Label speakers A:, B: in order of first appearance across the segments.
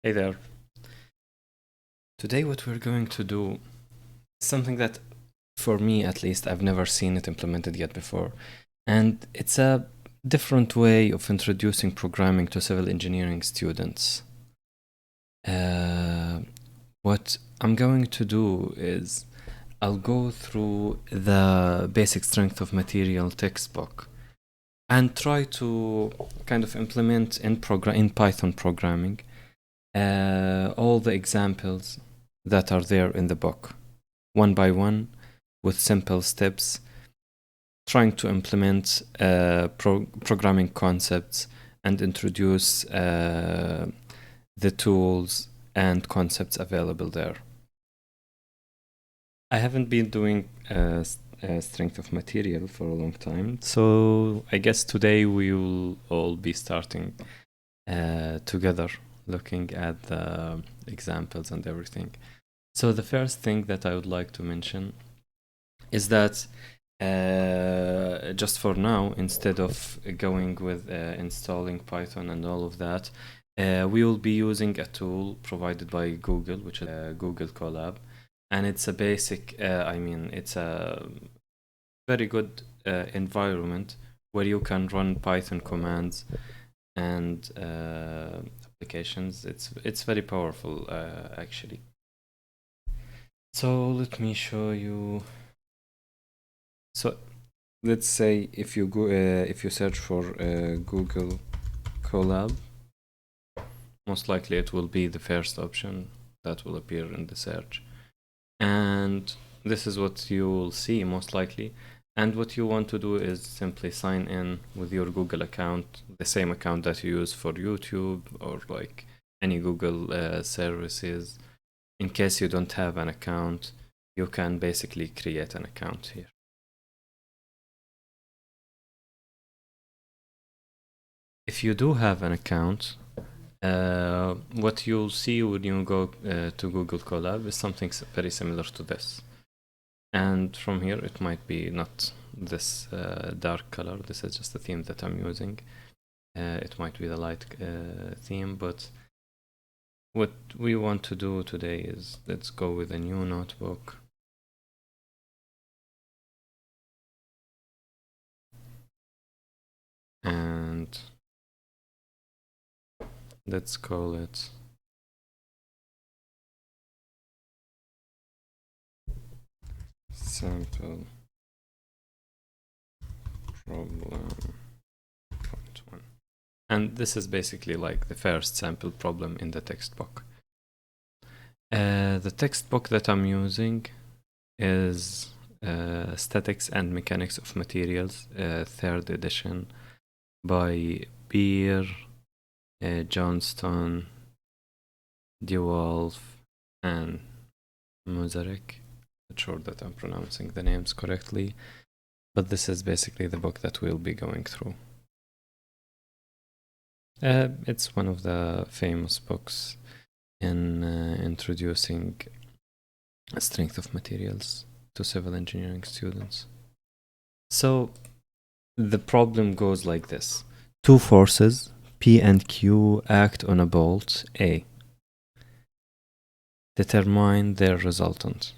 A: Hey there. Today what we're going to do is something that, for me at least, I've never seen it implemented yet before. And it's a different way of introducing programming to civil engineering students. What I'm going to do is I'll go through the basic strength of material textbook and try to kind of implement in Python programming all the examples that are there in the book, one by one, with simple steps, trying to implement programming concepts and introduce the tools and concepts available there. I haven't been doing strength of material for a long time, so I guess today we will all be starting together, looking at the examples and everything. So the first thing that I would like to mention is that just for now, instead of going with installing Python and all of that, we will be using a tool provided by Google, which is Google Colab. And it's a basic, it's a very good environment where you can run Python commands and applications. It's very powerful, actually. So let me show you. So let's say if you go if you search for Google Colab, most likely it will be the first option that will appear in the search, and this is what you will see most likely. And what you want to do is simply sign in with your Google account, the same account that you use for YouTube or like any Google services. In case you don't have an account, you can basically create an account here. If you do have an account, what you'll see when you go to Google Colab is something very similar to this. And from here, it might be not this dark color. This is just the theme that I'm using. It might be the light theme, but what we want to do today is let's go with a new notebook. And let's call it sample problem point one. And this is basically like the first sample problem in the textbook. The textbook that I'm using is Statics and Mechanics of Materials, 3rd edition by Beer, Johnston, DeWolf, and Mazurek. Not sure that I'm pronouncing the names correctly, but this is basically the book that we'll be going through. It's one of the famous books in introducing strength of materials to civil engineering students. So the problem goes like this. Two forces, P and Q, act on a bolt A. Determine their resultant.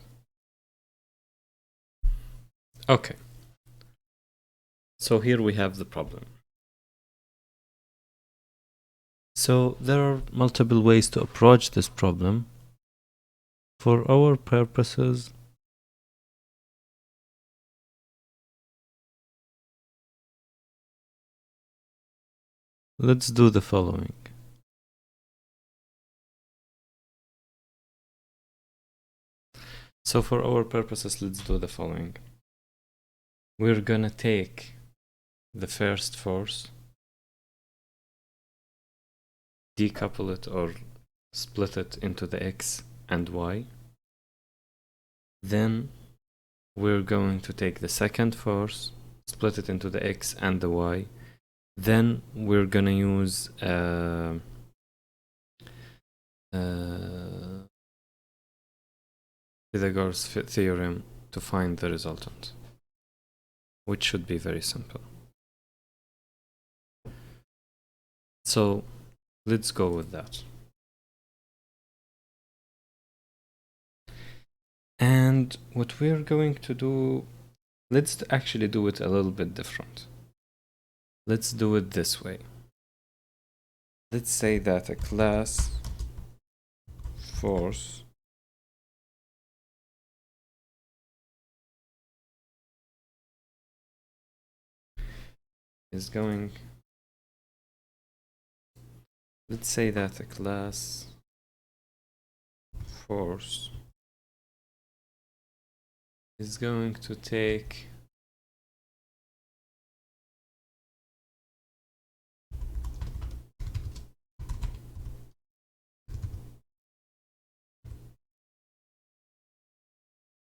A: Okay. So here we have the problem. So there are multiple ways to approach this problem. For our purposes, let's do the following. So for our purposes, let's do the following. We're gonna take the first force, decouple it or split it into the X and Y. Then we're going to take the second force, split it into the X and the Y. Then we're gonna use Pythagoras' theorem to find the resultant, which should be very simple. So let's go with that. And what we're going to do, let's actually do it a little bit different. Let's do it this way. Let's say that a class force is going, let's say that a class force is going to take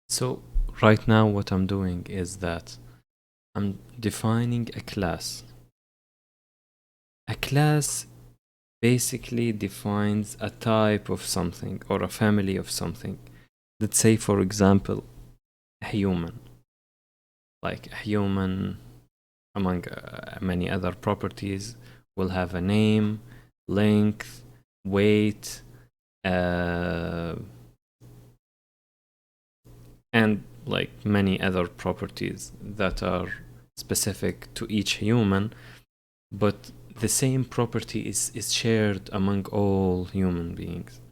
A: so right now what I'm doing is that I'm defining a class. A class basically defines a type of something or a family of something. Let's say, for example, a human. Like a human, among many other properties, will have a name, length, weight, and like many other properties that are specific to each human, but the same property is shared among all human beings.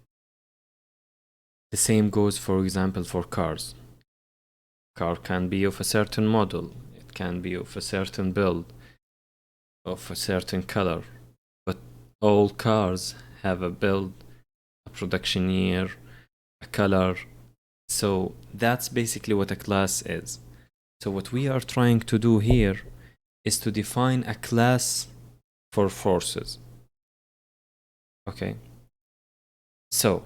A: The same goes, for example, for cars. Car can be of a certain model, it can be of a certain build, of a certain color, but all cars have a build, a production year, a color. So that's basically what a class is. So what we are trying to do here is to define a class for forces. Okay. So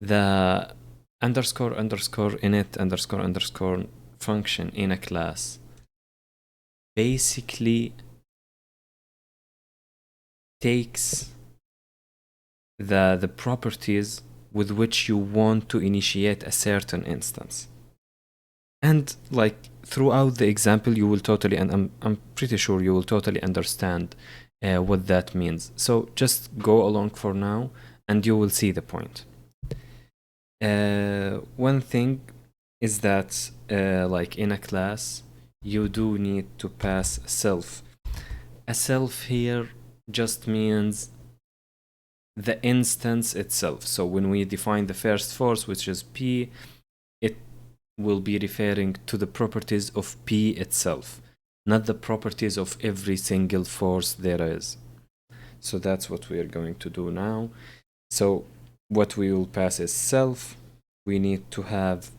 A: the underscore underscore init underscore underscore function in a class basically takes the properties with which you want to initiate a certain instance. And like throughout the example, you will totally, and I'm pretty sure you will totally understand what that means. So just go along for now and you will see the point. One thing is that like in a class, you do need to pass a self. A self here just means the instance itself. So when we define the first force, which is P, it will be referring to the properties of P itself, not the properties of every single force there is. So that's what we are going to do now. So what we will pass is self. We need to have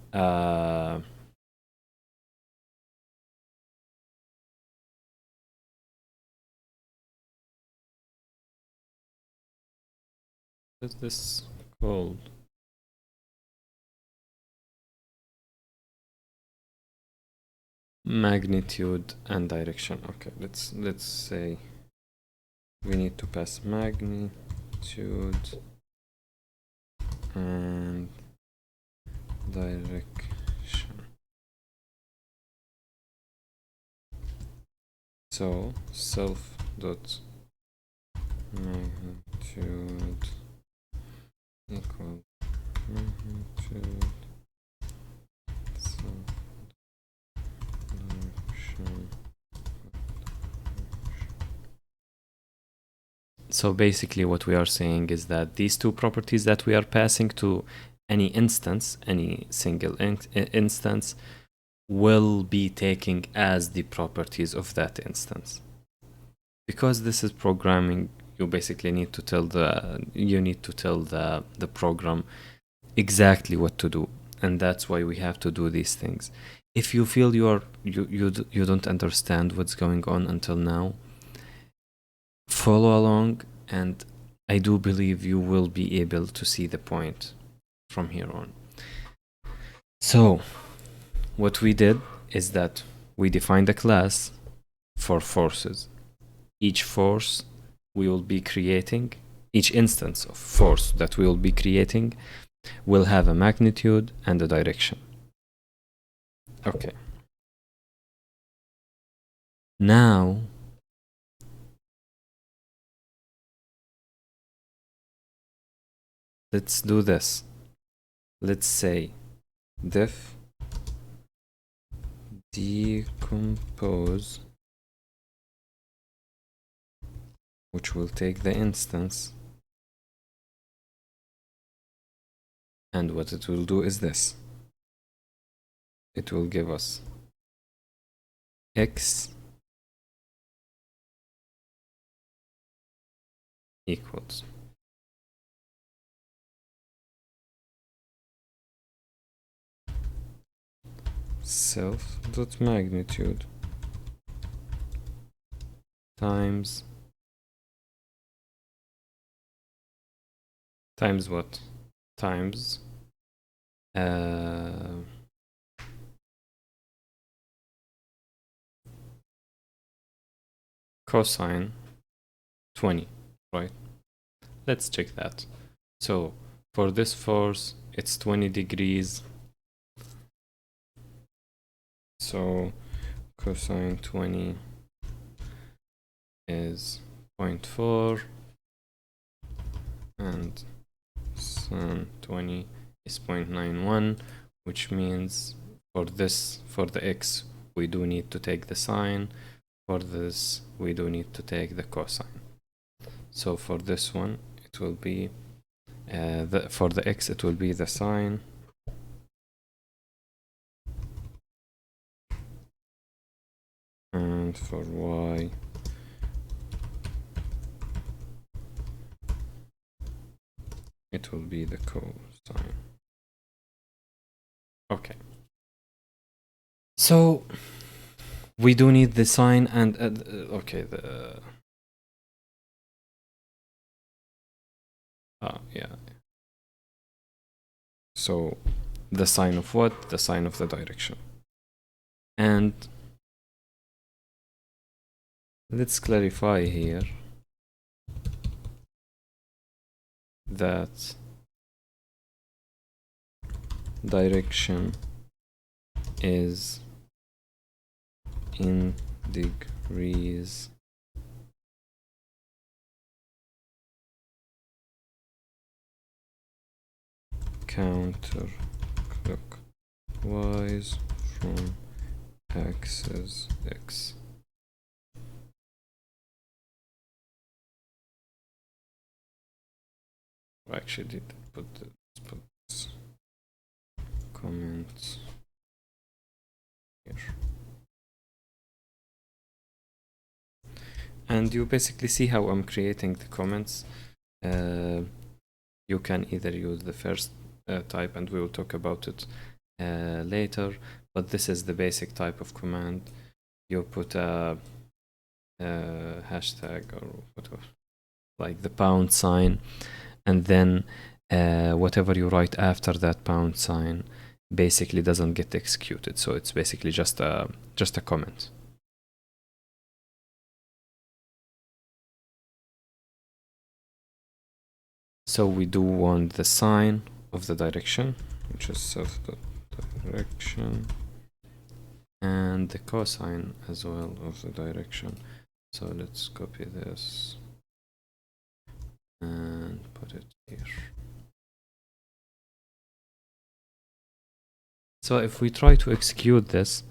A: what is this called? Magnitude and direction. Okay, let's say we need to pass magnitude and direction. So self dot magnitude equal magnitude self direction. So basically what we are saying is that these two properties that we are passing to any instance, any single instance, will be taking as the properties of that instance. Because this is programming, you basically need to tell the program exactly what to do, and that's why we have to do these things. If you feel you don't understand what's going on until now, follow along, and I do believe you will be able to see the point from here on. So what we did is that we defined a class for forces. Each force we will be creating, each instance of force that we will be creating will have a magnitude and a direction. Okay. Now let's do this. Let's say def decompose, which will take the instance, and what it will do is this. It will give us x equals self.magnitude times what? Times cosine 20, right? Let's check that. So for this force, it's 20 degrees. So cosine 20 is 0.4 and sin 20 is 0.91, which means for the x, we do need to take the sine. For this, we do need to take the cosine. So for this one, it will be for the x, it will be the sine and for y it will be the cosine. Okay, so we do need the sine and okay, the yeah, so the sine of what? The sine of the direction. And let's clarify here that direction is in degrees counterclockwise from axis x. I actually did put this comment here. And you basically see how I'm creating the comments. You can either use the first type, and we will talk about it later, but this is the basic type of command. You put a hashtag or whatever, like the pound sign, and then whatever you write after that pound sign basically doesn't get executed. So it's basically just a comment. So we do want the sine of the direction, which is self.direction, and the cosine as well of the direction. So let's copy this and put it here. So if we try to execute this,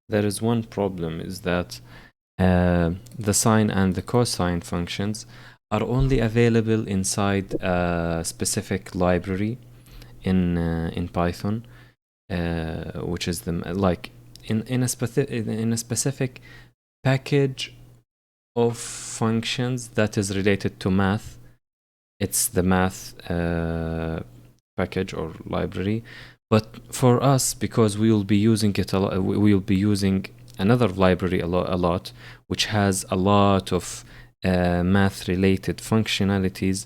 A: there is one problem, is that the sine and the cosine functions are only available inside a specific library in Python, which is like in a specific package of functions that is related to math. It's the math package or library. But for us, because we will be using it a lot, we will be using another library a lot, which has a lot of math related functionalities.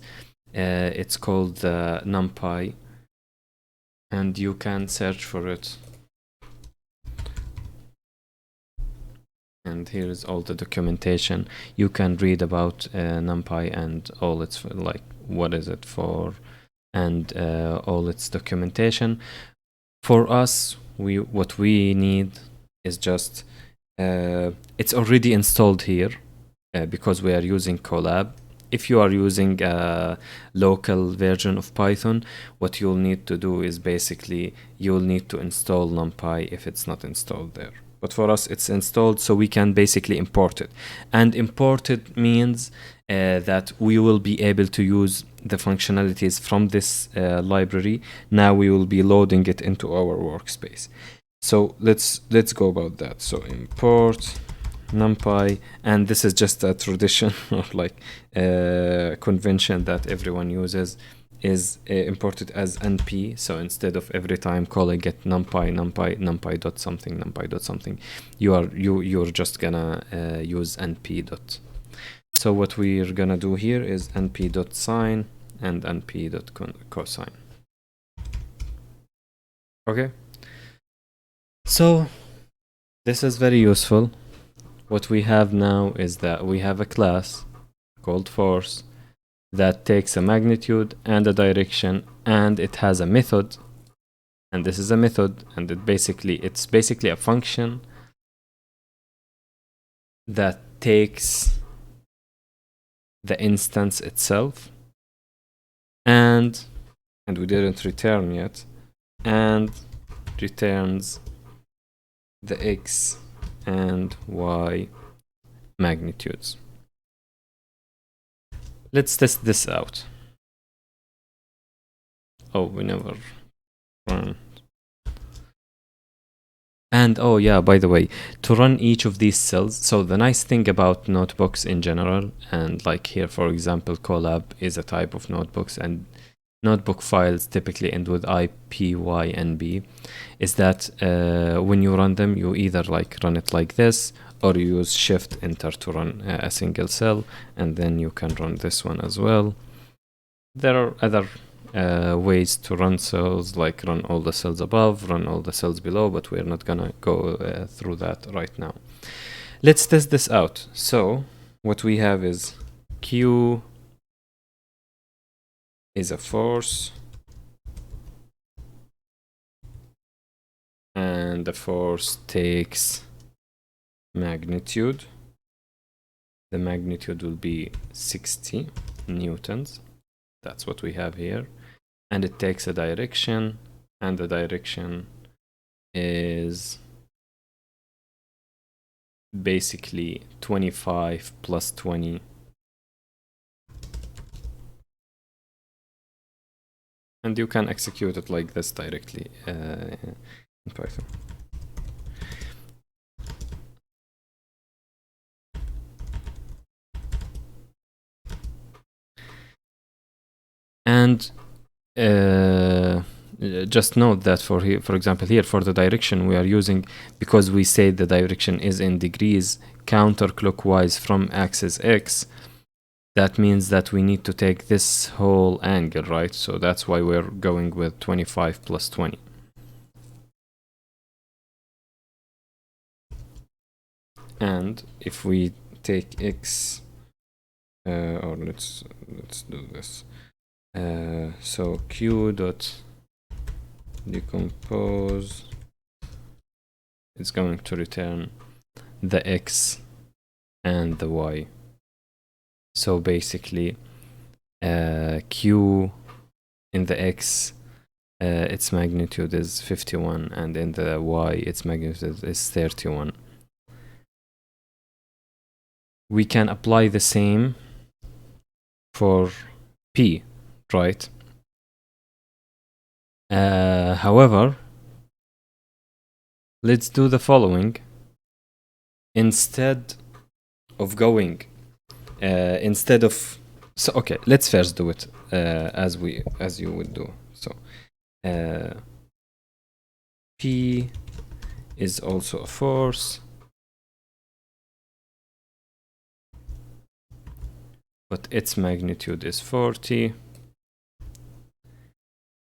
A: It's called NumPy, and you can search for it. And here is all the documentation. You can read about NumPy and all its, like, what is it for, and all its documentation. For us, what we need is just it's already installed here because we are using Colab. if you are using a local version of Python, what you'll need to do is basically you'll need to install NumPy if it's not installed there. But for us, it's installed, so we can basically import it. And imported means that we will be able to use the functionalities from this library. Now we will be loading it into our workspace. So let's go about that. So import NumPy, and this is just a tradition or like convention that everyone uses, is imported as np. So instead of every time calling it numpy dot something, you're just gonna use np dot. So what we're gonna do here is np dot sine and np dot cosine. Okay, so this is very useful. What we have now is that we have a class called force that takes a magnitude and a direction, and it has a method, and this is a method, and it's basically a function that takes the instance itself, and we didn't return yet, and returns the x and y magnitudes. Let's test this out. Oh, we never run. And oh yeah, by the way, to run each of these cells, so the nice thing about notebooks in general, and like here for example Colab is a type of notebooks, and notebook files typically end with IPYNB, is that when you run them, you either like run it like this, or you use shift enter to run a single cell, and then you can run this one as well. There are other ways to run cells, like run all the cells above, run all the cells below, but we're not gonna go through that right now. Let's test this out. So what we have is Q is a force, and the force takes magnitude. The magnitude will be 60 newtons. That's what we have here. And it takes a direction, and the direction is basically 25 plus 20. And you can execute it like this directly in Python. And just note that for example here for the direction we are using, because we say the direction is in degrees counterclockwise from axis x, that means that we need to take this whole angle, right? So that's why we're going with 25 plus 20. And if we take x, or let's do this. So q dot decompose is going to return the x and the y. So basically q in the x its magnitude is 51, and in the y its magnitude is 31. We can apply the same for p, right? However, let's do the following. Instead of going so okay, let's first do it as you would do. So P is also a force, but its magnitude is 40,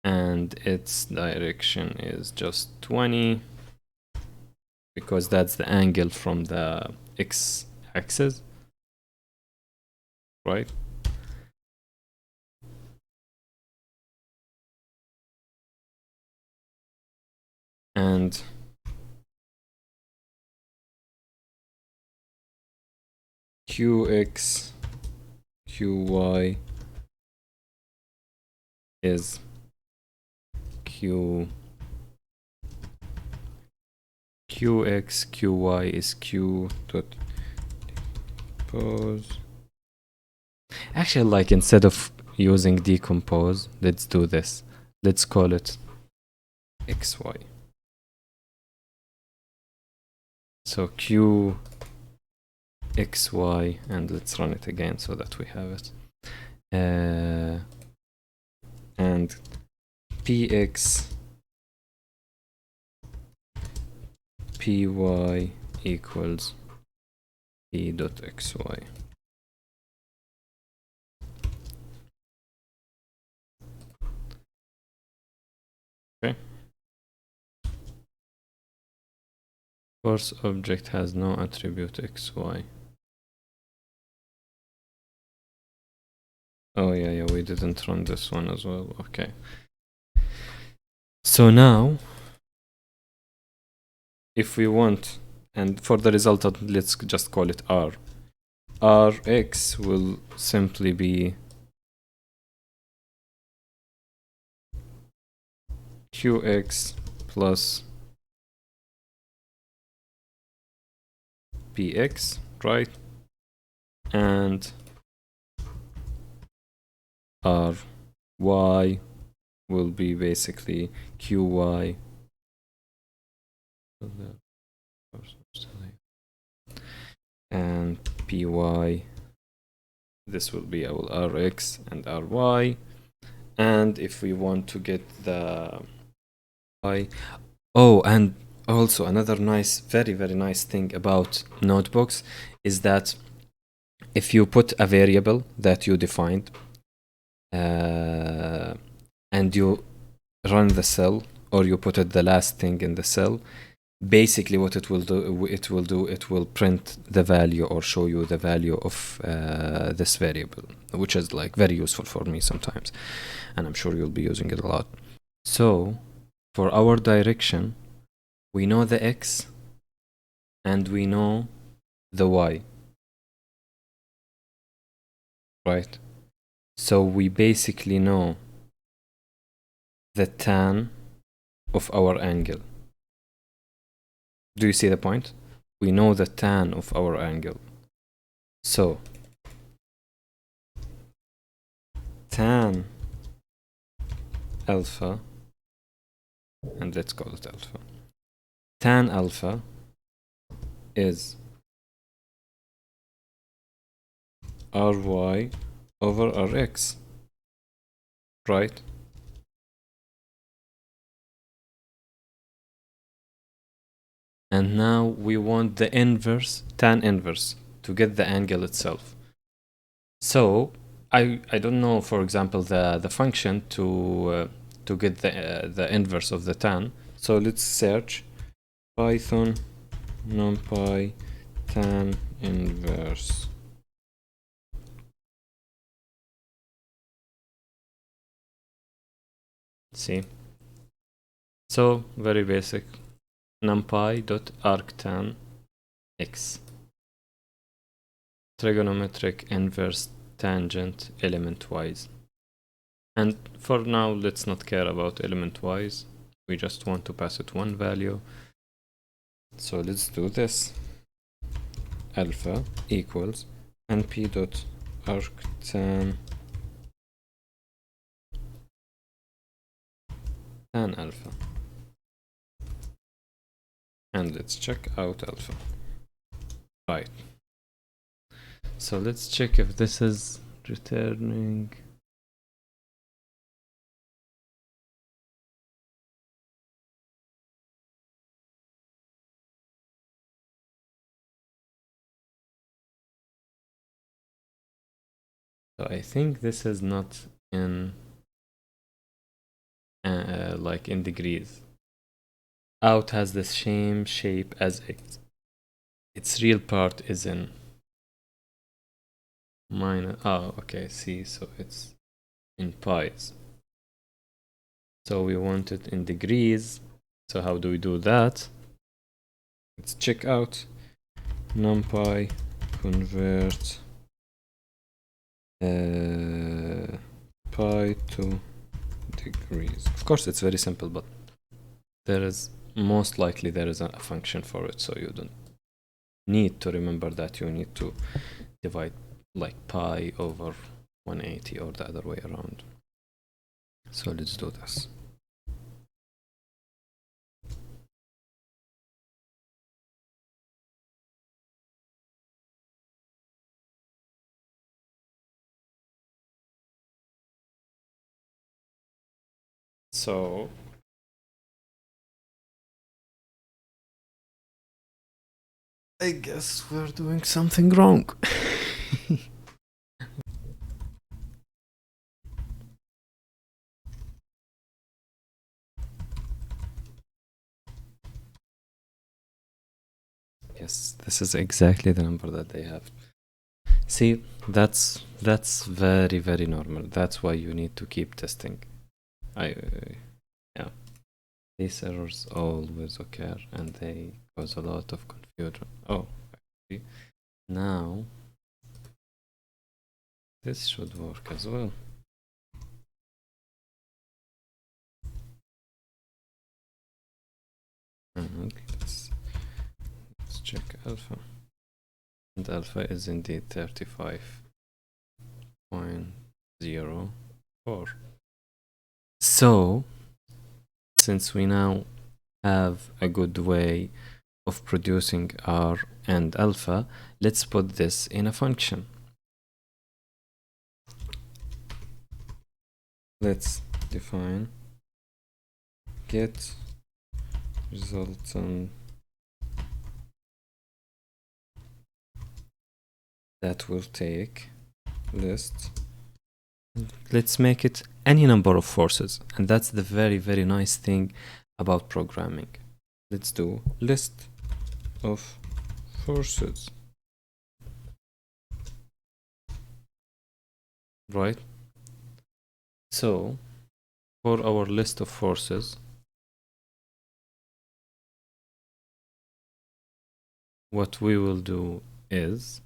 A: and its direction is just 20, because that's the angle from the x-axis, right? And qy is qx, qy is q dot decompose. Actually, like, instead of using decompose, let's do this. Let's call it xy. So q xy, and let's run it again so that we have it. And px py equals p dot xy. Okay. Course object has no attribute xy. Oh yeah, we didn't run this one as well. Okay. So now, if we want, and for the result, let's just call it r. Rx will simply be qx plus px, right? And ry will be basically qy and py. This will be our rx and ry. And if we want to get the y, oh, and also another nice, very nice thing about notebooks is that if you put a variable that you defined and you run the cell, or you put it the last thing in the cell, basically what it will do, it will print the value or show you the value of this variable, which is like very useful for me sometimes, and I'm sure you'll be using it a lot. So for our direction, we know the x and we know the y, right? So we basically know the tan of our angle. Do you see the point? We know the tan of our angle. So tan alpha, and let's call it alpha. Tan alpha is ry over rx, right? And now we want the inverse, tan inverse, to get the angle itself. So I don't know, for example, the function to get the inverse of the tan. So let's search Python numpy tan inverse. See? So very basic. numpy.arctan x. Trigonometric inverse tangent element wise. And for now, let's not care about element wise. We just want to pass it one value. So let's do this. Alpha equals np.arctan tan alpha. And let's check out alpha. Right. So let's check if this is returning. So I think this is not in like in degrees. Out has the same shape as x. Its real part is in minus. Oh, okay. See, so it's in pies. So we want it in degrees. So how do we do that? Let's check out numpy convert pi 2 degrees. Of course, it's very simple, but there is most likely there is a function for it, so you don't need to remember that you need to divide like pi over 180 or the other way around. So let's do this. So I guess we're doing something wrong. Yes, this is exactly the number that they have. See, that's very, very normal. That's why you need to keep testing. Yeah. These errors always occur and they cause a lot of confusion. Oh, actually, now this should work as well. And let's check alpha. And alpha is indeed 35.04. So, since we now have a good way of producing R and alpha, let's put this in a function. Let's define get resultant that will take list. Let's make it any number of forces, and that's the very, very nice thing about programming. Let's do list of forces, right? So for our list of forces, what we will do is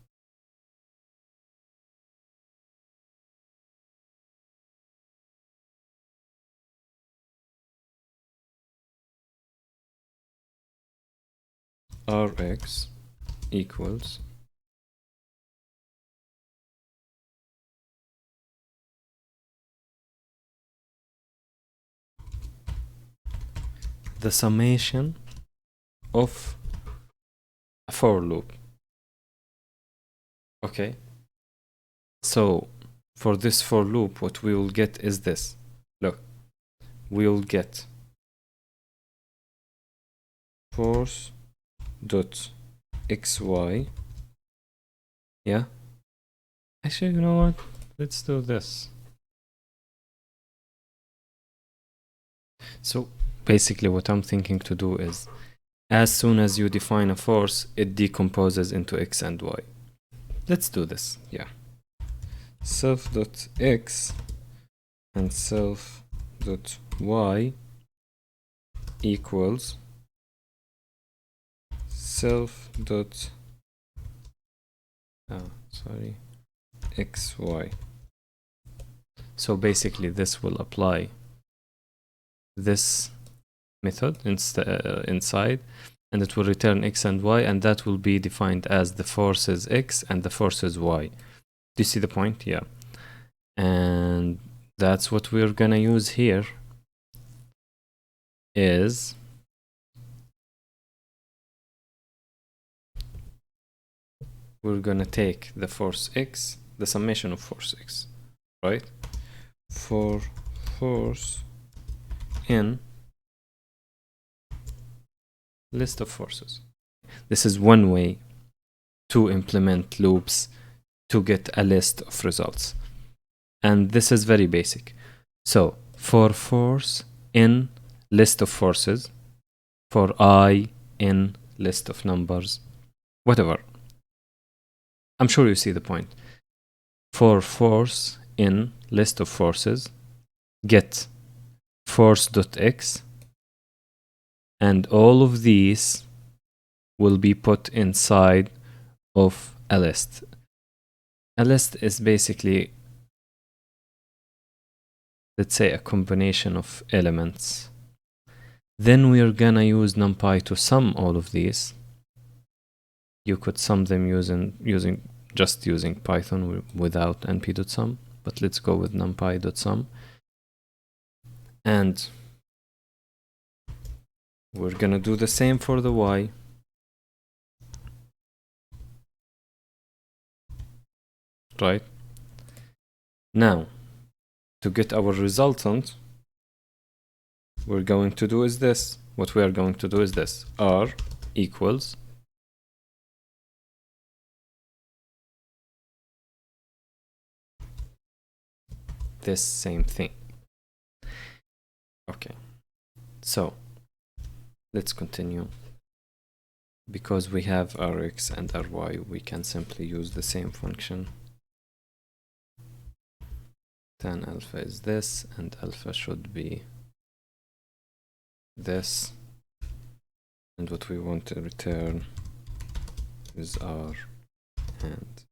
A: Rx equals the summation of a for loop. Okay, so for this for loop, what we will get is this. Look, we will get force dot xy. Yeah, actually, you know what, let's do this. So basically what I'm thinking to do is, as soon as you define a force, it decomposes into x and y. Let's do this. Yeah, self dot x and self dot y equals self dot xy. So basically this will apply this method inside, and it will return x and y, and that will be defined as the forces x and the forces y. Do you see the point? Yeah. And that's what we're gonna use here is we're gonna take the force x, the summation of force x, right? For force in list of forces. This is one way to implement loops to get a list of results. And this is very basic. So for force in list of forces, for I in list of numbers, whatever. I'm sure you see the point. For force in list of forces, get force.x, and all of these will be put inside of a list. A list is basically let's say a combination of elements. Then we're gonna use NumPy to sum all of these. You could sum them using Python without np.sum, but let's go with numpy.sum. And we're gonna do the same for the y. Right? Now, to get our resultant, we're going to do is this. What we are going to do is this. R equals this same thing. Okay, so let's continue. Because we have Rx and Ry, we can simply use the same function. Tan alpha is this, and alpha should be this. And what we want to return is R and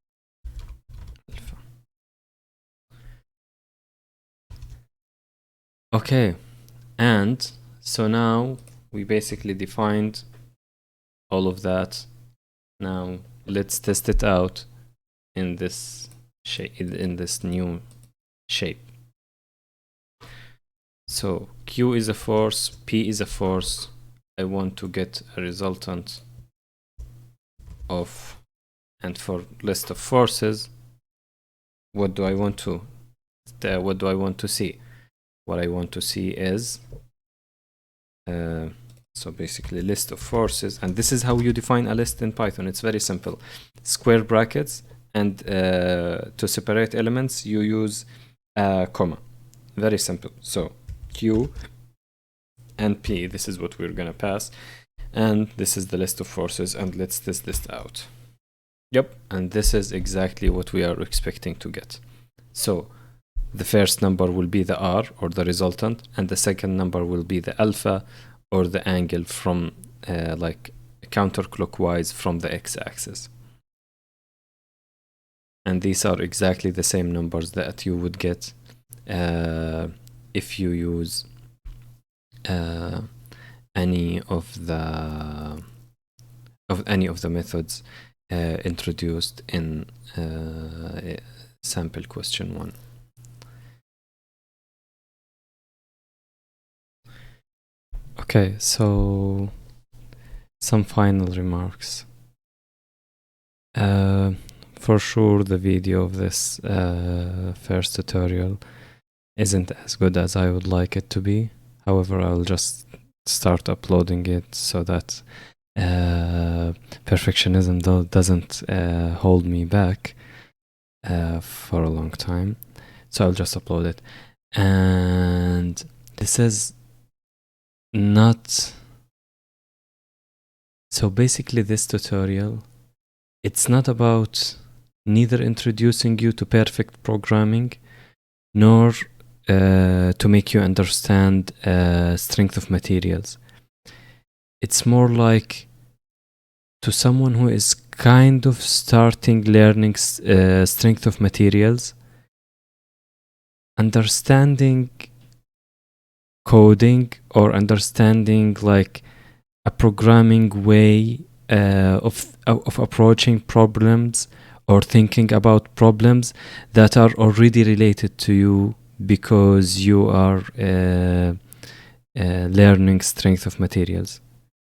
A: alpha. Okay, and so now we basically defined all of that. Now let's test it out in this shape, in this new shape. So Q is a force, P is a force. I want to get a resultant of, and for list of forces, what do I want to see? What I want to see is so basically list of forces, and this is how you define a list in Python. It's very simple. Square brackets, and to separate elements you use a comma. Very simple. So Q and P, this is what we're gonna pass, and this is the list of forces, and let's test this out. Yep, and this is exactly what we are expecting to get. So the first number will be the R, or the resultant, and the second number will be the alpha, or the angle from like counterclockwise from the x-axis. And these are exactly the same numbers that you would get if you use any of the methods introduced in sample question 1. Okay, so some final remarks. For sure, the video of this first tutorial isn't as good as I would like it to be. However, I'll just start uploading it so that perfectionism doesn't hold me back for a long time. So I'll just upload it. And this is not... So basically this tutorial, it's not about neither introducing you to perfect programming, nor to make you understand strength of materials. It's more like to someone who is kind of starting learning strength of materials, understanding coding, or understanding like a programming way of approaching problems, or thinking about problems that are already related to you because you are learning strength of materials.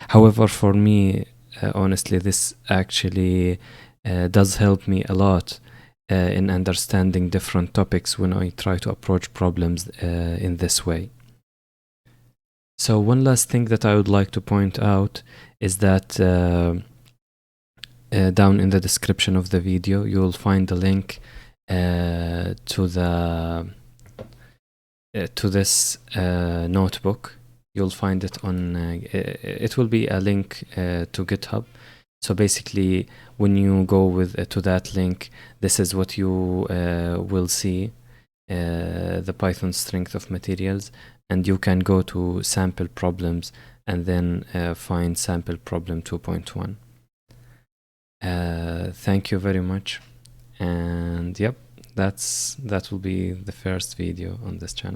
A: However, for me, honestly, this actually does help me a lot in understanding different topics when I try to approach problems in this way. So one last thing that I would like to point out is that down in the description of the video, you'll find a link to this notebook. You'll find it on, it will be a link to GitHub. So basically, when you go to that link, this is what you will see, the Python strength of materials, and you can go to sample problems and then find sample problem 2.1. Thank you very much, and yep, that will be the first video on this channel.